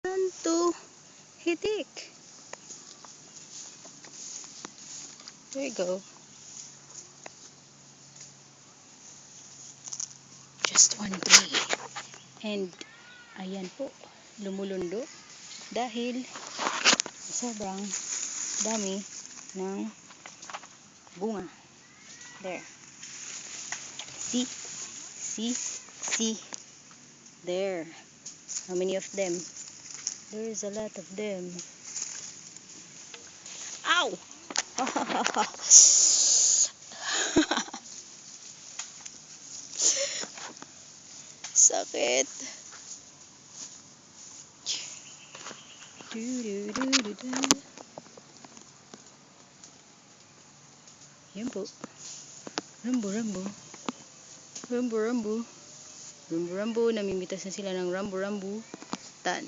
Want to hitik. There you go. Just one tree. And ayan po, lumulundo dahil sobrang dami ng bunga. There. See? See? See? There. How many of them? There's a lot of them. Ow! Sakit. Yan po. Rambo. Rambo. Namimitas na sila ng rambo. Tan.